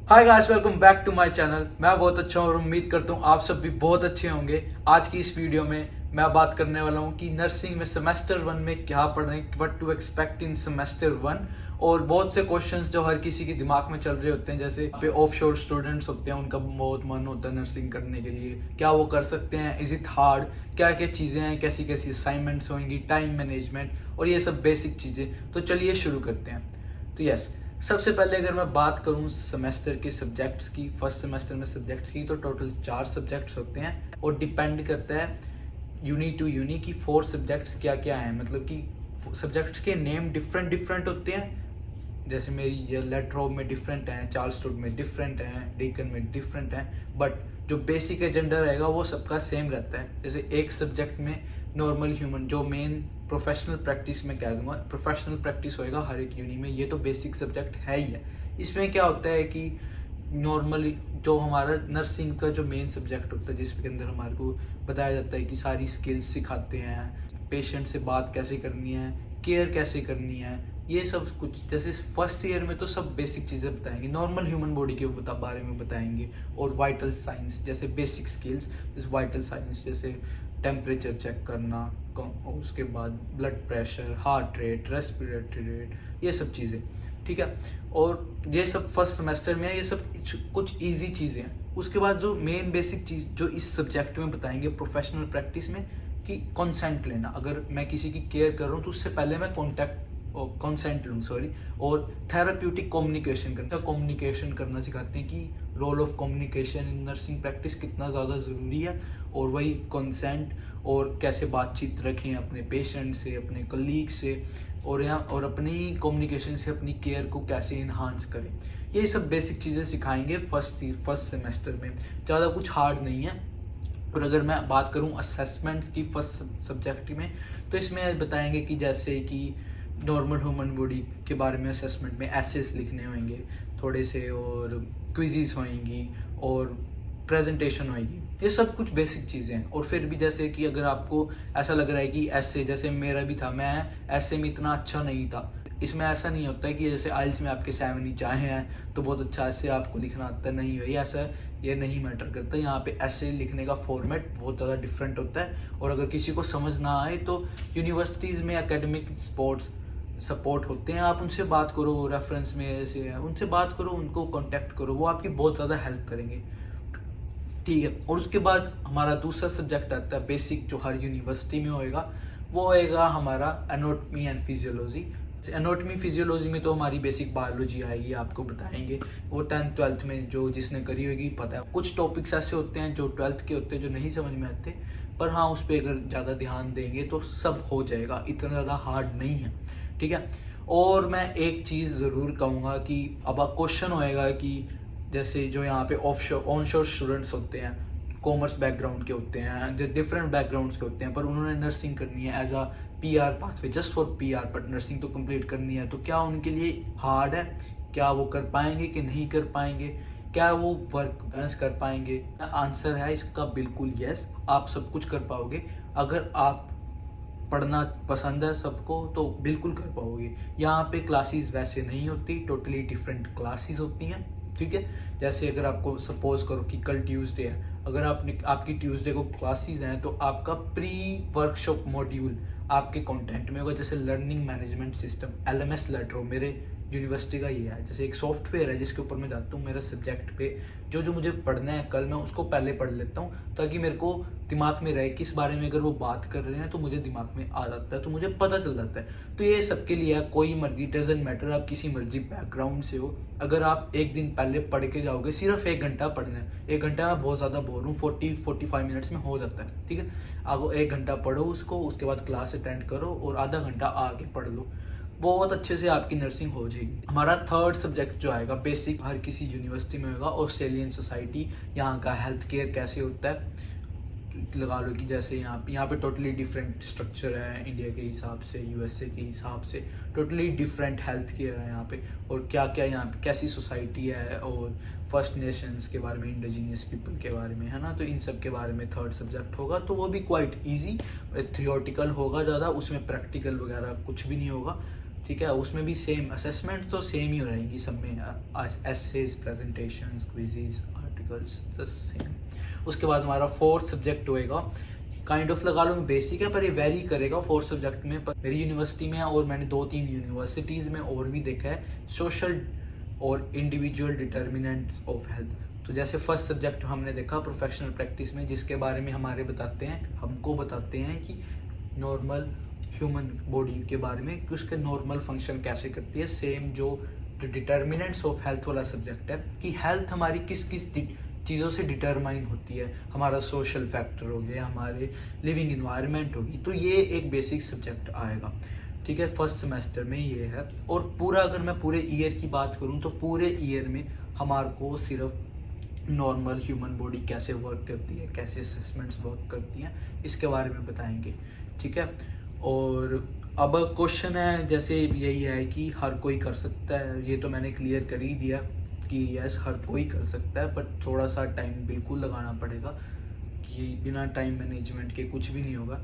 Hi guys, welcome back to my channel. मैं बहुत अच्छा हूँ और उम्मीद करता हूँ आप सब भी बहुत अच्छे होंगे। आज की इस वीडियो में मैं बात करने वाला हूँ कि नर्सिंग में सेमेस्टर 1 में क्या पढ़ें, what to expect in semester 1। और बहुत से क्वेश्चंस जो हर किसी के दिमाग में चल रहे होते हैं, जैसे पे ऑफशोर स्टूडेंट्स होते हैं, उनका बहुत मन होता है नर्सिंग करने के लिए। क्या वो कर सकते हैं? Is it hard? क्या क्या चीज़ें हैं? कैसी कैसी असाइनमेंट्स होंगी? टाइम मैनेजमेंट और ये सब बेसिक चीज़ें। तो चलिए शुरू करते हैं। तो यस, सबसे पहले अगर मैं बात करूं सेमेस्टर के सब्जेक्ट्स की, फर्स्ट सेमेस्टर में सब्जेक्ट्स की, तो टोटल 4 सब्जेक्ट्स होते हैं और डिपेंड करता है यूनी टू यूनी की 4 सब्जेक्ट्स क्या क्या हैं। मतलब कि सब्जेक्ट्स के नेम डिफरेंट डिफरेंट होते हैं। जैसे मेरी ये लेट्रोब में डिफरेंट हैं, चार्ल्सटन में डिफरेंट हैं, डेकन में डिफरेंट हैं, बट जो बेसिक एजेंडा रहेगा वो सबका सेम रहता है। जैसे एक सब्जेक्ट में नॉर्मल ह्यूमन, जो मेन प्रोफेशनल प्रैक्टिस में कह दूँगा, प्रोफेशनल प्रैक्टिस होएगा हर एक यूनि में। ये तो बेसिक सब्जेक्ट है ही है। इसमें क्या होता है कि नॉर्मली जो हमारा नर्सिंग का जो मेन सब्जेक्ट होता है, जिसके अंदर हमारे को बताया जाता है कि सारी स्किल्स सिखाते हैं, पेशेंट से बात कैसे करनी है, केयर कैसे करनी है, ये सब कुछ। जैसे फर्स्ट ईयर में तो सब बेसिक चीज़ें बताएंगे, नॉर्मल ह्यूमन बॉडी के बारे में बताएंगे, और वाइटल साइंस जैसे बेसिक स्किल्स, जैसे वाइटल साइंस जैसे टेम्परेचर चेक करना, उसके बाद blood pressure, heart rate, respiratory rate, ये सब चीज़ें। ठीक है, और ये सब फर्स्ट सेमेस्टर में है। ये सब कुछ इजी चीज़ें हैं। उसके बाद जो मेन बेसिक चीज़ जो इस सब्जेक्ट में बताएंगे प्रोफेशनल प्रैक्टिस में, कि कंसेंट लेना। अगर मैं किसी की केयर कर रहा हूँ तो उससे पहले मैं कंसेंट लूँ, सॉरी। और थेराप्यूटिक कम्युनिकेशन करना सिखाते हैं कि role of communication in nursing practice कितना ज़्यादा ज़रूरी है। और वही कंसेंट, और कैसे बातचीत रखें अपने पेशेंट से, अपने कलीग से, और अपनी कम्युनिकेशन से अपनी केयर को कैसे इन्हांस करें। ये सब बेसिक चीज़ें सिखाएंगे फर्स्ट सेमेस्टर में। ज़्यादा कुछ हार्ड नहीं है। और अगर मैं बात करूं असेसमेंट की फर्स्ट सब्जेक्ट में, तो इसमें बताएंगे कि जैसे कि नॉर्मल ह्यूमन बॉडी के बारे में असेसमेंट में एसेस लिखने होंगे थोड़े से, और क्विज़ेस होंगी, और प्रेजेंटेशन होगी। ये सब कुछ बेसिक चीज़ें हैं। और फिर भी जैसे कि अगर आपको ऐसा लग रहा है कि ऐसे, जैसे मेरा भी था, मैं ऐसे में इतना अच्छा नहीं था। इसमें ऐसा नहीं होता है कि जैसे आइल्स में आपके 7 ही चाहे हैं तो बहुत अच्छा ऐसे आपको लिखना आता है। नहीं भाई, ऐसा ये नहीं मैटर करता। यहाँ पे ऐसे लिखने का फॉर्मेट बहुत ज़्यादा डिफरेंट होता है। और अगर किसी को समझ ना आए तो यूनिवर्सिटीज़ में एकेडमिक स्पोर्ट्स सपोर्ट होते हैं, आप उनसे बात करो, रेफरेंस में ऐसे है, उनसे बात करो, उनको कांटेक्ट करो, वो आपकी बहुत ज़्यादा हेल्प करेंगे। ठीक है, और उसके बाद हमारा दूसरा सब्जेक्ट आता है बेसिक, जो हर यूनिवर्सिटी में होएगा। वो होएगा हमारा anatomy and physiology. Anatomy physiology में तो हमारी बेसिक बायोलॉजी आएगी, आपको बताएंगे। वो 10th-12th में जो जिसने करी होगी पता है। कुछ टॉपिक्स ऐसे होते हैं जो 12th के होते हैं जो नहीं समझ में आते, पर हाँ उस पर अगर ज़्यादा ध्यान देंगे तो सब हो जाएगा, इतना ज़्यादा हार्ड नहीं है। ठीक है, और मैं एक चीज़ ज़रूर कहूँगा कि अब क्वेश्चन होएगा कि जैसे जो यहाँ पे ऑनशोर स्टूडेंट्स होते हैं, कॉमर्स बैकग्राउंड के होते हैं, जो डिफरेंट बैकग्राउंड्स के होते हैं, पर उन्होंने नर्सिंग करनी है as a PR pathway, just for PR, but nursing तो कंप्लीट करनी है। तो क्या उनके लिए हार्ड है? क्या वो कर पाएंगे कि नहीं कर पाएंगे? क्या वो वर्क बैलेंस कर पाएंगे? आंसर है इसका बिल्कुल यस, आप सब कुछ कर पाओगे। अगर आप पढ़ना पसंद है सबको तो बिल्कुल कर पाओगे। यहाँ पे क्लासेस वैसे नहीं होती, टोटली डिफरेंट क्लासेस होती हैं। ठीक है, जैसे अगर आपको सपोज करो कि कल ट्यूसडे है, अगर आपकी ट्यूसडे को क्लासेस हैं, तो आपका प्री वर्कशॉप मॉड्यूल आपके कंटेंट में होगा। जैसे लर्निंग मैनेजमेंट सिस्टम, LMS लेटरो, मेरे यूनिवर्सिटी का ये है। जैसे एक सॉफ्टवेयर है जिसके ऊपर मैं जाता हूँ, मेरा सब्जेक्ट पे जो जो मुझे पढ़ना है कल, मैं उसको पहले पढ़ लेता हूँ ताकि मेरे को दिमाग में रहे किस बारे में अगर वो बात कर रहे हैं तो मुझे दिमाग में आ जाता है, तो मुझे पता चल जाता है। तो ये सबके लिए है, कोई मर्जी, डजेंट मैटर आप किसी मर्जी बैकग्राउंड से हो। अगर आप एक दिन पहले पढ़ के जाओगे, सिर्फ 1 घंटा पढ़ना है, 1 घंटा मैं बहुत ज़्यादा बोल रहा हूँ, 40-45 मिनट्स में हो जाता है। ठीक है, आप 1 घंटा पढ़ो उसको, उसके बाद क्लास अटेंड करो और आधा घंटा आगे पढ़ लो, बहुत अच्छे से आपकी नर्सिंग हो जाएगी। हमारा थर्ड सब्जेक्ट जो आएगा बेसिक, हर किसी यूनिवर्सिटी में होगा, ऑस्ट्रेलियन सोसाइटी, यहाँ का हेल्थ केयर कैसे होता है। लगा लो कि जैसे यहाँ पे टोटली डिफरेंट स्ट्रक्चर है इंडिया के हिसाब से, USA के हिसाब से, टोटली डिफरेंट हेल्थ केयर है यहाँ पे। और क्या क्या यहाँ पे कैसी सोसाइटी है, और फर्स्ट नेशंस के बारे में, इंडिजिनियस पीपल के बारे में, है ना। तो इन सब के बारे में थर्ड सब्जेक्ट होगा, तो वो भी क्वाइट ईजी, थियोरटिकल होगा ज़्यादा, उसमें प्रैक्टिकल वगैरह कुछ भी नहीं होगा। ठीक है, उसमें भी सेम असेसमेंट तो सेम ही हो रहेंगी सब में, essays, presentations, quizzes, articles, same. उसके बाद हमारा फोर्थ सब्जेक्ट होएगा, काइंड ऑफ लगा लो बेसिक है पर ये वेरी करेगा फोर्थ सब्जेक्ट में। पर मेरी यूनिवर्सिटी में और मैंने 2-3 यूनिवर्सिटीज़ में और भी देखा है, सोशल और इंडिविजुअल डिटर्मिनेंट्स ऑफ हेल्थ। तो जैसे फर्स्ट सब्जेक्ट हमने देखा प्रोफेशनल प्रैक्टिस में, जिसके बारे में हमको बताते हैं कि नॉर्मल ह्यूमन बॉडी के बारे में कि उसके नॉर्मल फंक्शन कैसे करती है। सेम जो डिटर्मिनेंट्स ऑफ हेल्थ वाला सब्जेक्ट है कि हेल्थ हमारी किस किस चीज़ों से डिटरमाइन होती है, हमारा सोशल फैक्टर हो गया, हमारे लिविंग इन्वायरमेंट होगी, तो ये एक बेसिक सब्जेक्ट आएगा। ठीक है, फर्स्ट सेमेस्टर में ये है। और पूरा अगर मैं पूरे ईयर की बात करूँ तो पूरे ईयर में हमारे को सिर्फ नॉर्मल ह्यूमन बॉडी कैसे वर्क करती है, कैसे असेसमेंट्स वर्क करती हैं, इसके बारे में बताएंगे। ठीक है, और अब क्वेश्चन है जैसे यही है कि हर कोई कर सकता है, ये तो मैंने क्लियर कर ही दिया कि यस हर कोई कर सकता है, बट थोड़ा सा टाइम बिल्कुल लगाना पड़ेगा कि बिना टाइम मैनेजमेंट के कुछ भी नहीं होगा।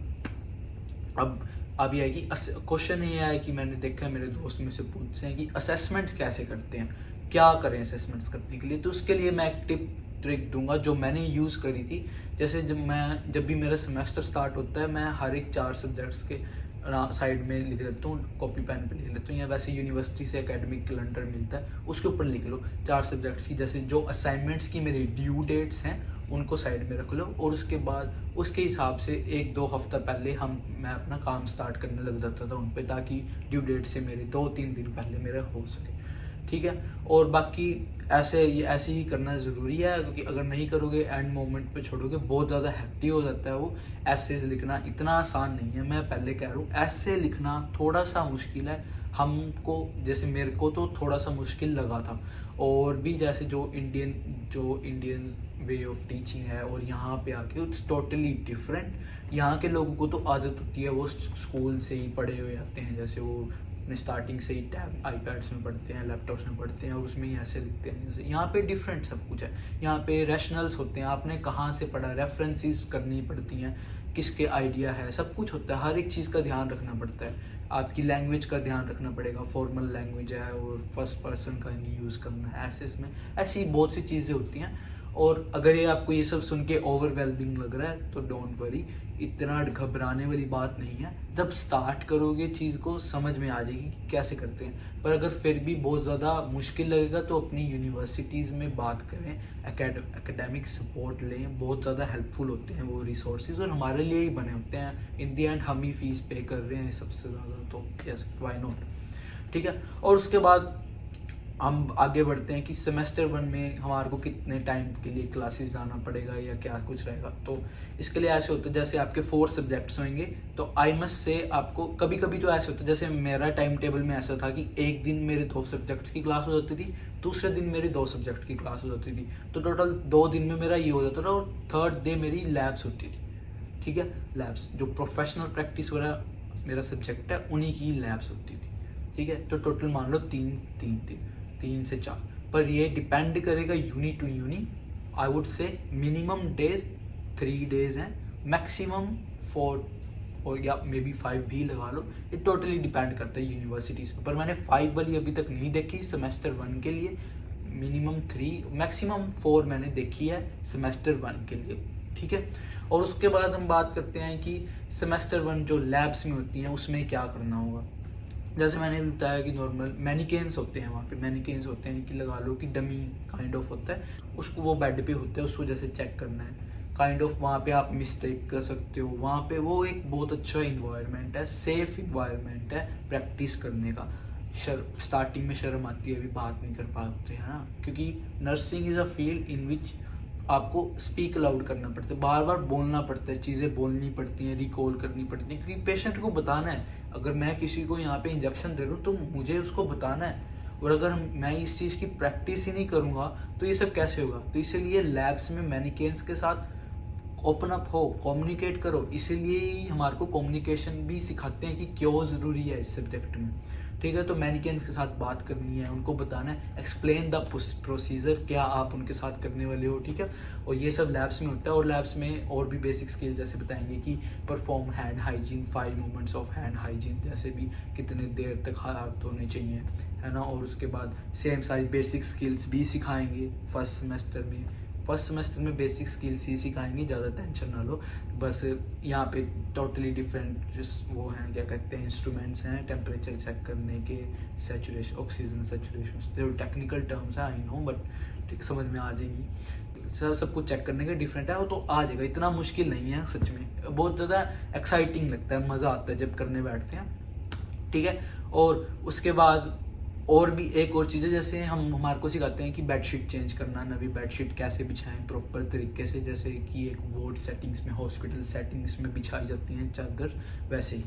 अब यह है कि क्वेश्चन ये है कि मैंने देखा है मेरे दोस्त में से पूछते हैं कि असेसमेंट्स कैसे करते हैं, क्या करें असेसमेंट्स करने के लिए। तो उसके लिए मैं एक टिप ट्रिक दूंगा जो मैंने यूज़ करी थी। जैसे जब भी मेरा सेमेस्टर स्टार्ट होता है, मैं हर एक 4 सब्जेक्ट्स के साइड में लिख देता हूँ, कॉपी पेन पे लिख लेता हूँ, या वैसे यूनिवर्सिटी से एकेडमिक कैलेंडर मिलता है उसके ऊपर लिख लो 4 सब्जेक्ट्स की। जैसे जो असाइनमेंट्स की मेरी ड्यू डेट्स हैं उनको साइड में रख लो, और उसके बाद उसके हिसाब से 1-2 हफ्ता पहले मैं अपना काम स्टार्ट करने लग जाता था उन पर, ताकि ड्यू डेट से मेरे 2-3 दिन पहले मेरा हो सके। ठीक है, और बाकी ऐसे ही करना ज़रूरी है, क्योंकि अगर नहीं करोगे एंड मोमेंट पे छोड़ोगे बहुत ज़्यादा हैप्टी हो जाता है वो। एसेज लिखना इतना आसान नहीं है, मैं पहले कह रहा हूँ, ऐसे लिखना थोड़ा सा मुश्किल है हमको, जैसे मेरे को तो थोड़ा सा मुश्किल लगा था। और भी जैसे जो इंडियन वे ऑफ टीचिंग है और यहाँ पे आके इट्स टोटली डिफरेंट। यहाँ के लोगों को तो आदत होती है, वो स्कूल से ही पढ़े हुए आते हैं, जैसे वो अपने स्टार्टिंग से ही टैब आईपैड्स में पढ़ते हैं, लैपटॉप्स में पढ़ते हैं और उसमें ही ऐसे लिखते हैं। जैसे यहाँ पे डिफरेंट सब कुछ है, यहाँ पे रैशनल्स होते हैं, आपने कहाँ से पढ़ा, रेफरेंसेस करनी पड़ती हैं, किसके आइडिया है, सब कुछ होता है, हर एक चीज़ का ध्यान रखना पड़ता है। आपकी लैंग्वेज का ध्यान रखना पड़ेगा, फॉर्मल लैंग्वेज है और फर्स्ट पर्सन का नहीं यूज़ करना है, ऐसे इसमें ऐसी बहुत सी चीज़ें होती हैं। और अगर ये आपको ये सब सुन के ओवरवेलमिंग लग रहा है तो डोंट वरी, इतना घबराने वाली बात नहीं है। जब स्टार्ट करोगे चीज़ को समझ में आ जाएगी कि कैसे करते हैं। पर अगर फिर भी बहुत ज़्यादा मुश्किल लगेगा तो अपनी यूनिवर्सिटीज़ में बात करें, एकेडमिक सपोर्ट लें, बहुत ज़्यादा हेल्पफुल होते हैं वो रिसोर्सेज, और हमारे लिए ही बने होते हैं। इन दी एंड हम ही फीस पे कर रहे हैं सबसे ज़्यादा, तो यस व्हाई नॉट। ठीक है, और उसके बाद हम आगे बढ़ते हैं कि सेमेस्टर 1 में हमारे को कितने टाइम के लिए क्लासेस जाना पड़ेगा या क्या कुछ रहेगा। तो इसके लिए ऐसे होता है, जैसे आपके 4 सब्जेक्ट्स होंगे तो आई मस्ट से आपको कभी कभी तो ऐसे होता है, जैसे मेरा टाइम टेबल में ऐसा था कि एक दिन मेरे 2 सब्जेक्ट्स की क्लास हो जाती थी, दूसरे दिन मेरी 2 सब्जेक्ट की क्लास हो जाती थी, तो टोटल 2 दिन में मेरा ये हो जाता था, और थर्ड डे मेरी लैब्स होती थी। ठीक है, लैब्स जो प्रोफेशनल प्रैक्टिस वाला मेरा सब्जेक्ट है उन्हीं की लैब्स होती थी। ठीक है, तो टोटल मान लो 3 से 4, पर ये डिपेंड करेगा uni to uni. I would say minimum days 3 days हैं, मैक्सिमम 4 और या मे बी 5 भी लगा लो, ये टोटली डिपेंड करता है यूनिवर्सिटीज़ पर मैंने 5 वाली अभी तक नहीं देखी सेमेस्टर 1 के लिए। मिनिमम 3 मैक्सिमम 4 मैंने देखी है सेमेस्टर 1 के लिए। ठीक है, और उसके बाद हम बात करते हैं कि सेमेस्टर 1 जो लैब्स में होती हैं उसमें क्या करना होगा। जैसे मैंने बताया कि नॉर्मल मैनिकेन्स होते हैं, वहाँ पे मैनिकेन्स होते हैं कि लगा लो कि डमी काइंड ऑफ होता है, उसको वो बेड पे होते हैं, उसको जैसे चेक करना है काइंड ऑफ, वहाँ पे आप मिस्टेक कर सकते हो। वहाँ पे वो एक बहुत अच्छा इन्वायरमेंट है, सेफ इन्वायरमेंट है प्रैक्टिस करने का। स्टार्टिंग में शर्म आती है, अभी बात नहीं कर पाते हैं ना, क्योंकि nursing is a field in which आपको स्पीक अलाउड करना पड़ता है, बार बार बोलना पड़ता है, चीज़ें बोलनी पड़ती हैं, रिकॉल करनी पड़ती हैं, क्योंकि पेशेंट को बताना है। अगर मैं किसी को यहाँ पे इंजेक्शन दे रहा हूँ तो मुझे उसको बताना है, और अगर मैं इस चीज़ की प्रैक्टिस ही नहीं करूँगा तो ये सब कैसे होगा। तो इसीलिए लैब्स में मैनिकेन्स के साथ ओपन अप हो, कम्युनिकेट करो, इसीलिए ही हमारे को कम्युनिकेशन भी सिखाते हैं कि क्यों ज़रूरी है इस सब्जेक्ट में। ठीक है। तो मैनिकेन्स के साथ बात करनी है, उनको बताना है, एक्सप्लेन द प्रोसीजर, क्या आप उनके साथ करने वाले हो, ठीक है। और ये सब लैब्स में होता है। और लैब्स में और भी बेसिक स्किल जैसे बताएंगे कि perform hand hygiene, 5 movements of hand hygiene, जैसे भी कितने देर तक हाथ धोने चाहिए, है ना। और उसके बाद सेम सारी बेसिक स्किल्स भी सिखाएंगे फर्स्ट सेमेस्टर में। फर्स्ट सेमेस्टर में बेसिक स्किल्स ही सिखाएंगे, ज़्यादा टेंशन ना लो। बस यहाँ पे टोटली डिफरेंट वो हैं, क्या कहते हैं, इंस्ट्रूमेंट्स हैं टेम्परेचर चेक करने के, सैचुरेशन, ऑक्सीजन सैचुरेशन, जो टेक्निकल टर्म्स है आई नो, बट ठीक समझ में आ जाएगी। सर सब कुछ चेक करने के डिफरेंट है, वो तो आ जाएगा, इतना मुश्किल नहीं है सच में, बहुत ज़्यादा एक्साइटिंग लगता है, मज़ा आता है जब करने बैठते हैं, ठीक है। और उसके बाद और भी एक और चीज़ है, जैसे हम हमारे को सिखाते हैं कि बेडशीट चेंज करना, नवी बेडशीट कैसे बिछाएं प्रॉपर तरीके से, जैसे कि एक वार्ड सेटिंग्स में, हॉस्पिटल सेटिंग्स में बिछाई जाती हैं चादर, वैसे ही।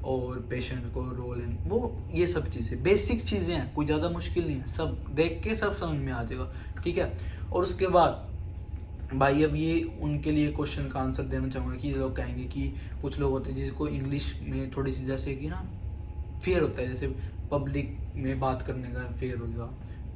और पेशेंट को रोल इन, वो ये सब चीज़ें बेसिक चीज़ें हैं, कोई ज़्यादा मुश्किल नहीं है, सब देख के सब समझ में आ जाएगा, ठीक है। और उसके बाद भाई अब ये उनके लिए क्वेश्चन का आंसर देना चाहूँगा कि ये लोग कहेंगे कि कुछ लोग होते हैं जिसको इंग्लिश में थोड़ी सी जैसे कि ना फियर होता है, जैसे पब्लिक में बात करने का फेयर होगा,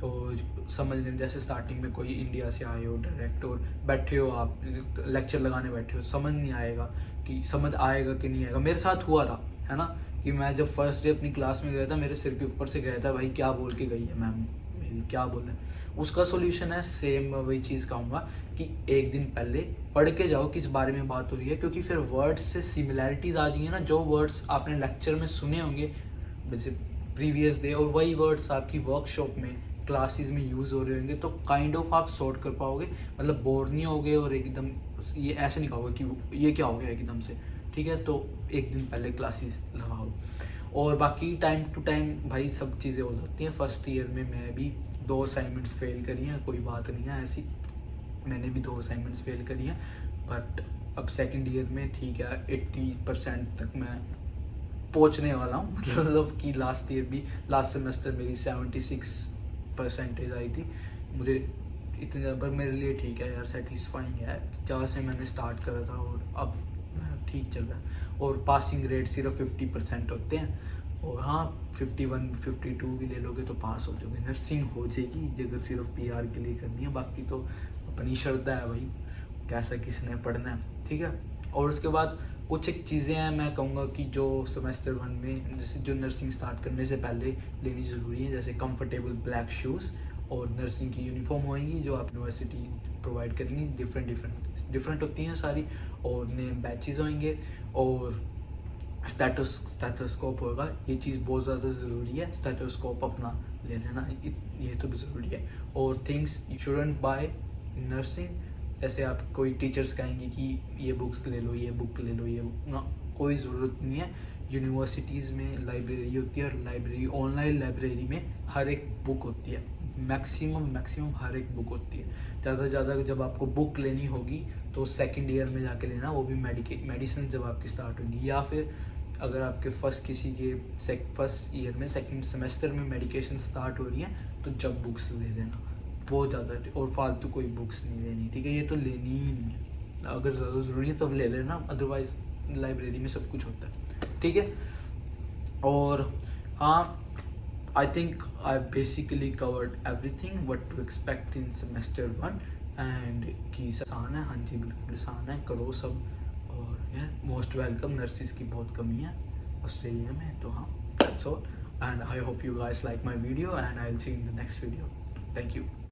तो समझने, जैसे स्टार्टिंग में कोई इंडिया से आए हो डायरेक्ट और बैठे हो, आप लेक्चर लगाने बैठे हो, समझ नहीं आएगा कि समझ आएगा कि नहीं आएगा। मेरे साथ हुआ था, है ना, कि मैं जब फर्स्ट डे अपनी क्लास में गया था, मेरे सिर के ऊपर से गया था, भाई क्या बोल के गई है मैम मेरी, क्या बोले। उसका सोल्यूशन है सेम, वही चीज़ कहूँगा कि एक दिन पहले पढ़ के जाओ किस बारे में बात हो रही है, क्योंकि फिर वर्ड्स से सिमिलैरिटीज़ आ जाएंगी ना, जो वर्ड्स आपने लेक्चर में सुने होंगे जैसे प्रीवियस डे, और वही वर्ड्स आपकी वर्कशॉप में क्लासेस में यूज़ हो रहे होंगे, तो काइंड ऑफ आप सॉर्ट कर पाओगे, मतलब बोर नहीं होगे और एकदम ये ऐसे नहीं कहोगे कि ये क्या हो गया एकदम से, ठीक है। तो एक दिन पहले क्लासेस लगाओ। और बाकी टाइम टू टाइम भाई सब चीज़ें हो जाती हैं। फर्स्ट ईयर में मैं भी 2 असाइनमेंट्स फेल करी हैं, कोई बात नहीं है ऐसी, मैंने भी 2 असाइनमेंट्स फेल करी हैं, बट अब सेकेंड ईयर में ठीक है 80% तक मैं पहुंचने वाला हूँ, मतलब कि लास्ट ईयर भी, लास्ट सेमेस्टर मेरी 76% आई थी, मुझे इतने ज़्यादा, पर मेरे लिए ठीक है यार, सेटिस्फाइंग है, जहाँ से मैंने स्टार्ट करा था और अब ठीक चल रहा है। और पासिंग रेट सिर्फ 50% होते हैं, और हाँ 51 52 भी ले लोगे तो पास हो जाओगे, नर्सिंग हो जाएगी अगर सिर्फ PR के लिए करनी है, बाकी तो अपनी श्रद्धा है भाई, कैसा किसने पढ़ना है, ठीक है। और उसके बाद कुछ एक चीज़ें हैं मैं कहूँगा कि जो सेमेस्टर 1 में, जैसे जो नर्सिंग स्टार्ट करने से पहले लेनी ज़रूरी है, जैसे कंफर्टेबल ब्लैक शूज़, और नर्सिंग की यूनिफॉर्म होएंगी जो आप यूनिवर्सिटी प्रोवाइड करेंगी, डिफरेंट होती हैं सारी, और नेम बैचेज़ होंगे, और स्टेथोस्कोप होगा, ये चीज़ बहुत ज़्यादा ज़रूरी है, स्टेथोस्कोप अपना ले लेना, ये तो भी ज़रूरी है। और things you shouldn't buy nursing, जैसे आप कोई टीचर्स कहेंगे कि ये बुक्स ले लो, ये बुक ले लो, ये बुक ना, कोई ज़रूरत नहीं है। यूनिवर्सिटीज़ में लाइब्रेरी होती है, और लाइब्रेरी, ऑनलाइन लाइब्रेरी में हर एक बुक होती है, मैक्सिमम हर एक बुक होती है। ज़्यादा से ज़्यादा जब आपको बुक लेनी होगी तो सेकंड ईयर में जाके लेना, वो भी मेडिसिन जब आपकी स्टार्ट होगी, या फिर अगर आपके फर्स्ट ईयर में सेकंड सेमेस्टर में मेडिकेशन स्टार्ट हो रही है तो जब बुक्स ले लेना, बहुत ज़्यादा, और फालतू कोई बुक्स नहीं लेनी, ठीक है, ये तो लेनी ही नहीं है, अगर ज़्यादा ज़रूरी है तब ले लेना, अदरवाइज़ लाइब्रेरी में सब कुछ होता है, ठीक है। और हाँ, I think I basically covered everything what to expect in semester 1, and कि आसान है, हाँ जी बिल्कुल आसान है, करो सब। और यार मोस्ट वेलकम, नर्सिस की बहुत कमी है ऑस्ट्रेलिया में, तो हाँ that's all, and I hope you guys like my video, and I will see in the next video, thank you.